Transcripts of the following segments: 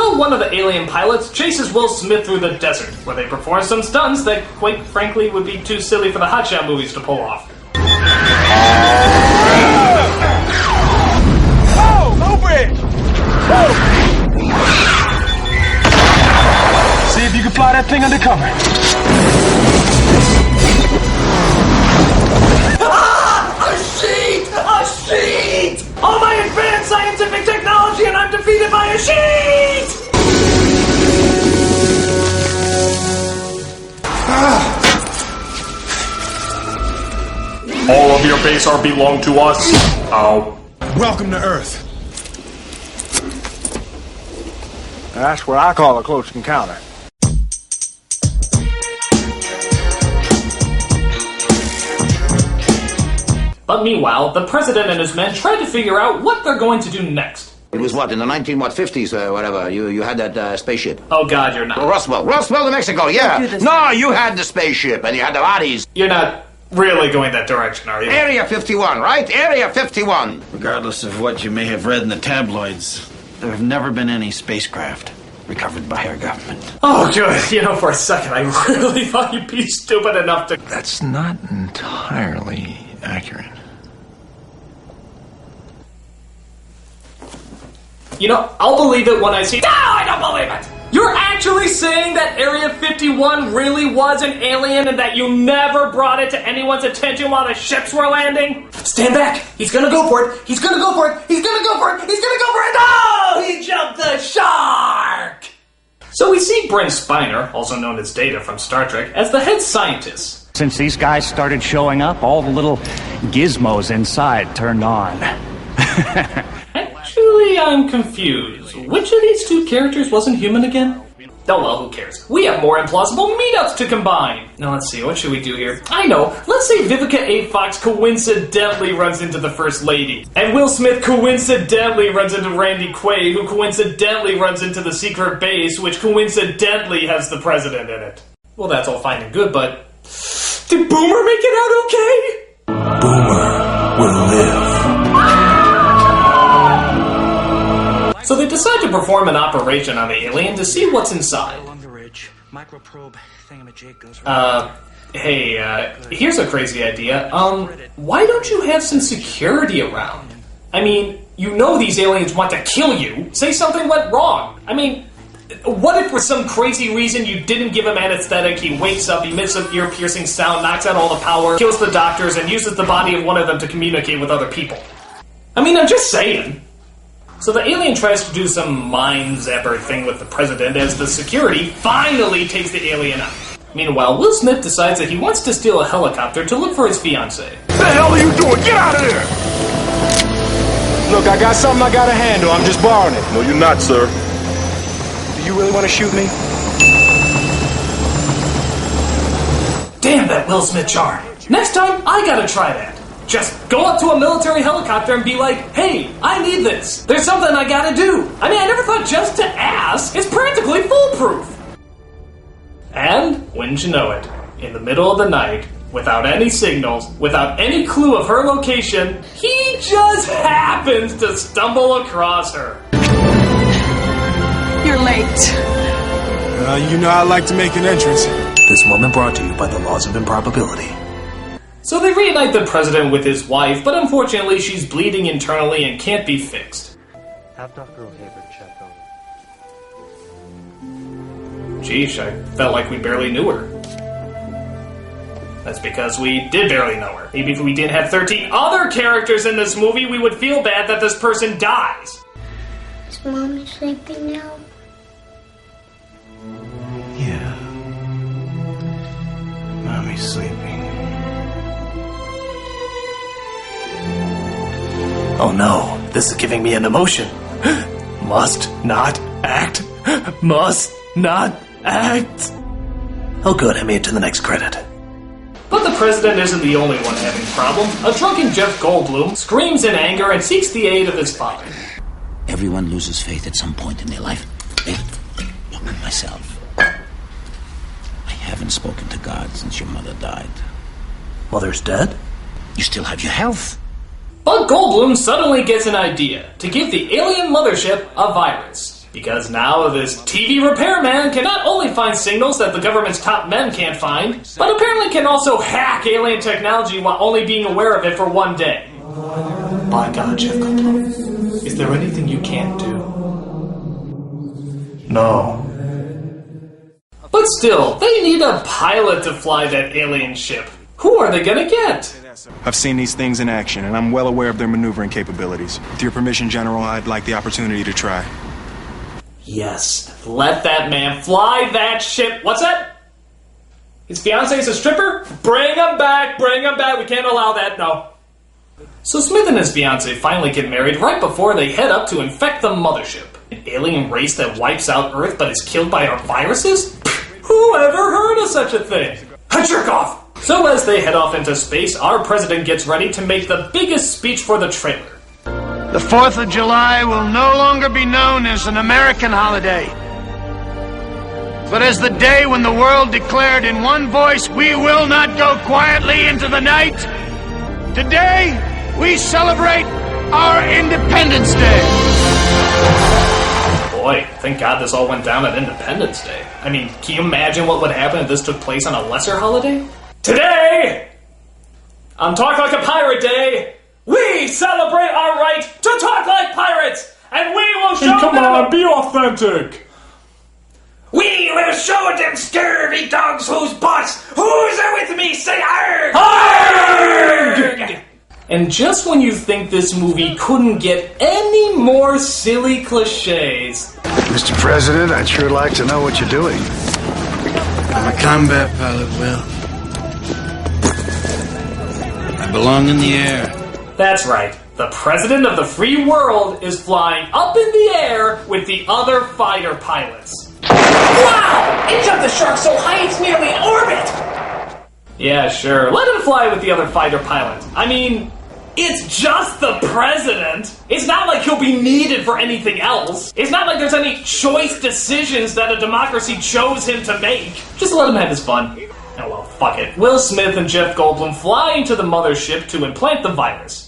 Well, one of the alien pilots chases Will Smith through the desert, where they perform some stunts that, quite frankly, would be too silly for the hotshot movies to pull off. Oh, open! See if you can fly that thing undercover. Ah! A sheet! A sheet! All my advanced scientific technology and I'm defeated by a sheet! All of your base are belong to us. Ow. Welcome to Earth. That's what I call a close encounter. But meanwhile, the president and his men try to figure out what they're going to do next. It was what, in the 1950s or whatever, you had that spaceship. Oh god, you're not. Oh, Roswell, New Mexico, yeah. No, you had the spaceship and you had the bodies. You're not really going that direction, are you? Area 51, right? Area 51. Regardless of what you may have read in the tabloids, there have never been any spacecraft recovered by our government. Oh good, you know, for a second I really thought you'd be stupid enough to... That's not entirely accurate. You know, I'll believe it when I see... No, I don't believe it! You're actually saying that Area 51 really was an alien and that you never brought it to anyone's attention while the ships were landing? Stand back! He's gonna go for it! He's gonna go for it! He's gonna go for it! He's gonna go for it! Oh! He jumped the shark! So we see Brent Spiner, also known as Data from Star Trek, as the head scientist. Since these guys started showing up, all the little gizmos inside turned on. Actually, I'm confused. Which of these two characters wasn't human again? Oh well, who cares? We have more implausible meetups to combine! Now let's see, what should we do here? I know, let's say Vivica A. Fox coincidentally runs into the First Lady. And Will Smith coincidentally runs into Randy Quaid, who coincidentally runs into the secret base, which coincidentally has the president in it. Well, that's all fine and good, but... Did Boomer make it out okay? Boomer will live. So they decide to perform an operation on the alien to see what's inside. Here's a crazy idea. Why don't you have some security around? I mean, you know these aliens want to kill you. Say something went wrong. I mean, what if for some crazy reason you didn't give him anesthetic, he wakes up, he emits an ear-piercing sound, knocks out all the power, kills the doctors, and uses the body of one of them to communicate with other people? I mean, I'm just saying. So the alien tries to do some mind zapper thing with the president as the security finally takes the alien out. Meanwhile, Will Smith decides that he wants to steal a helicopter to look for his fiancée. What the hell are you doing? Get out of there! Look, I got something I gotta handle. I'm just borrowing it. No, you're not, sir. Do you really want to shoot me? Damn that Will Smith charm. Next time, I gotta try that. Just go up to a military helicopter and be like, hey, I need this. There's something I gotta do. I mean, I never thought just to ask. It's practically foolproof. And, wouldn't you know it, in the middle of the night, without any signals, without any clue of her location, he just happens to stumble across her. You're late. You know I like to make an entrance. This moment brought to you by the laws of improbability. So they reunite the president with his wife, but unfortunately she's bleeding internally and can't be fixed. Have Dr. O'Haver check on her. Geesh, I felt like we barely knew her. That's because we did barely know her. Maybe if we didn't have 13 other characters in this movie, we would feel bad that this person dies. Is Mommy sleeping now? Yeah. Mommy's sleeping. Oh no, this is giving me an emotion. Must not act. Must not act. Oh good, I made it to the next credit. But the president isn't the only one having problems. A drunken Jeff Goldblum screams in anger and seeks the aid of his father. Everyone loses faith at some point in their life. Look at myself. I haven't spoken to God since your mother died. Mother's dead? You still have your health. But Goldblum suddenly gets an idea to give the alien mothership a virus. Because now this TV repairman can not only find signals that the government's top men can't find, but apparently can also hack alien technology while only being aware of it for one day. By God, Jeff Goldblum, is there anything you can't do? No. But still, they need a pilot to fly that alien ship. Who are they gonna get? I've seen these things in action, and I'm well aware of their maneuvering capabilities. With your permission, General, I'd like the opportunity to try. Yes, let that man fly that ship. What's that? His fiancée is a stripper? Bring him back, we can't allow that, no. So Smith and his fiancée finally get married right before they head up to infect the mothership. An alien race that wipes out Earth but is killed by our viruses? Who ever heard of such a thing? Jerk off! So as they head off into space, our president gets ready to make the biggest speech for the trailer. The 4th of July will no longer be known as an American holiday, but as the day when the world declared in one voice, we will not go quietly into the night. Today, we celebrate our Independence Day. Boy, thank God this all went down at Independence Day. I mean, can you imagine what would happen if this took place on a lesser holiday? Today, on Talk Like a Pirate Day, we celebrate our right to talk like pirates, and we will show them... Come on, be authentic! We will show them scurvy dogs whose butts, who's there with me, say arg! Arg! And just when you think this movie couldn't get any more silly cliches... Mr. President, I'd sure like to know what you're doing. I'm a combat pilot, Will. I belong in the air. That's right. The president of the free world is flying up in the air with the other fighter pilots. Wow! It jumped the shark so high it's nearly in orbit! Yeah, sure. Let him fly with the other fighter pilots. I mean, it's just the president. It's not like he'll be needed for anything else. It's not like there's any choice decisions that a democracy chose him to make. Just let him have his fun. Oh well, fuck it. Will Smith and Jeff Goldblum fly into the mothership to implant the virus.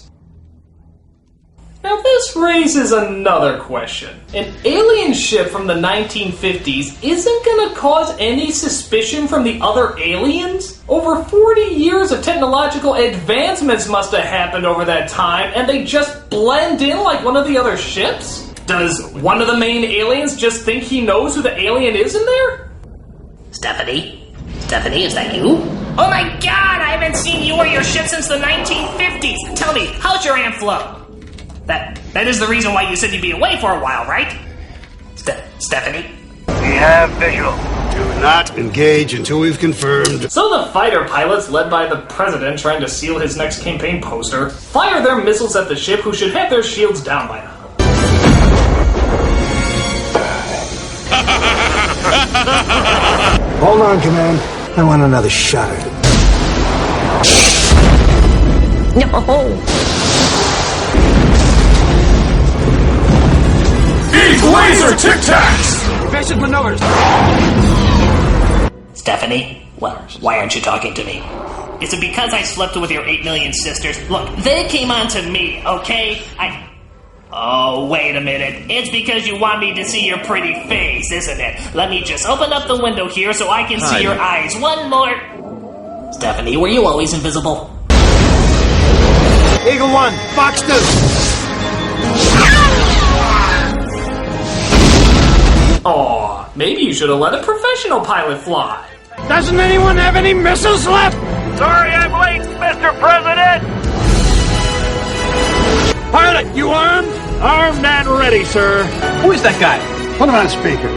Now this raises another question. An alien ship from the 1950s isn't gonna cause any suspicion from the other aliens? Over 40 years of technological advancements must have happened over that time, and they just blend in like one of the other ships? Does one of the main aliens just think he knows who the alien is in there? Stephanie? Stephanie, is that you? Oh my God, I haven't seen you or your ship since the 1950s. Tell me, how's your Aunt Flo? That is the reason why you said you'd be away for a while, right? Stephanie? We have visual. Do not engage until we've confirmed. So the fighter pilots, led by the president trying to seal his next campaign poster, fire their missiles at the ship, who should have their shields down by now. Hold on, Command. I want another shot at it. No. Eat laser Tic Tacs! Basic maneuvers. Stephanie? Well, why aren't you talking to me? Is it because I slept with your 8 million sisters? Look, they came on to me, okay? Oh, wait a minute. It's because you want me to see your pretty face, isn't it? Let me just open up the window here so I can see your eyes. One more... Stephanie, were you always invisible? Eagle 1, Fox 2. Aw, maybe you should have let a professional pilot fly. Doesn't anyone have any missiles left? Sorry I'm late, Mr. President! Pilot, you armed? Armed and ready, sir. Who is that guy? Put him on speaker.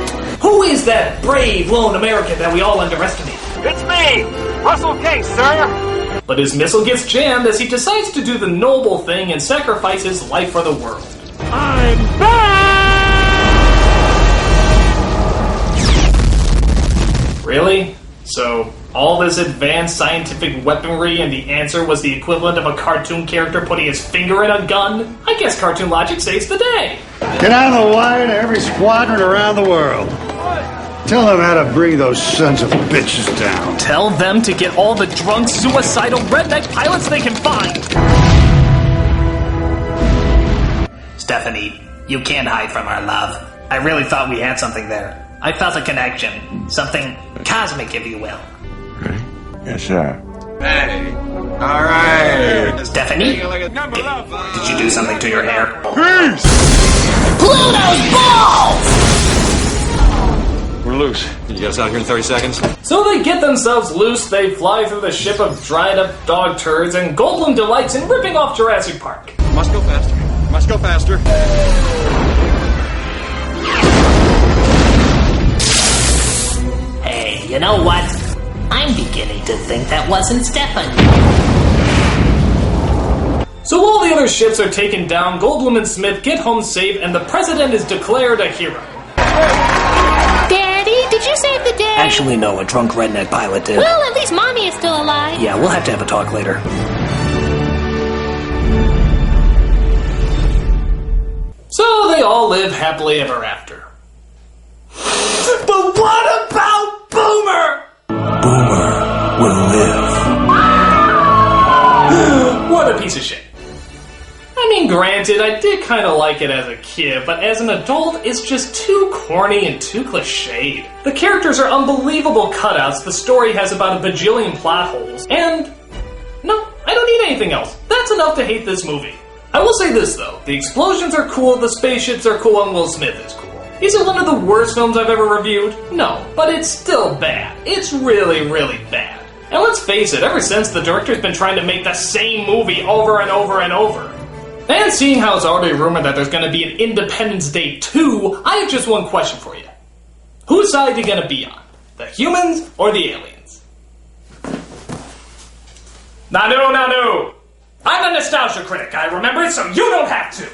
Who is that brave lone American that we all underestimate? It's me, Russell Case, sir. But his missile gets jammed as he decides to do the noble thing and sacrifice his life for the world. I'm back! Really? So, all this advanced scientific weaponry and the answer was the equivalent of a cartoon character putting his finger in a gun? I guess cartoon logic saves the day. Get out of the wire to every squadron around the world. Tell them how to bring those sons of bitches down. Tell them to get all the drunk, suicidal redneck pilots they can find. Stephanie, you can't hide from our love. I really thought we had something there. I felt a connection. Something cosmic, if you will. Ready? Yes, sir. Hey. All right. Stephanie? Did you do something to your hair? Peace! Pluto's balls! We're loose. Can you get us out here in 30 seconds? So they get themselves loose, they fly through the ship of dried up dog turds, and Goldblum delights in ripping off Jurassic Park. Must go faster. Must go faster. Hey, you know what? I'm beginning to think that wasn't Stephanie. So while the other ships are taken down, Goldblum and Smith get home safe, and the president is declared a hero. Daddy, did you save the day? Actually, no, a drunk redneck pilot did. Well, at least Mommy is still alive. Yeah, we'll have to have a talk later. So they all live happily ever after. But what about Boomer? Boomer will live. What a piece of shit. I mean, granted, I did kind of like it as a kid, but as an adult, it's just too corny and too cliched. The characters are unbelievable cutouts, the story has about a bajillion plot holes, and no, I don't need anything else. That's enough to hate this movie. I will say this, though. The explosions are cool, the spaceships are cool, and Will Smith is cool. Is it one of the worst films I've ever reviewed? No, but it's still bad. It's really, really bad. And let's face it, ever since the director's been trying to make the same movie over and over and over. And seeing how it's already rumored that there's going to be an Independence Day 2, I have just one question for you. Whose side are you going to be on? The humans or the aliens? Nanu. I'm a Nostalgia Critic, I remember it, so you don't have to!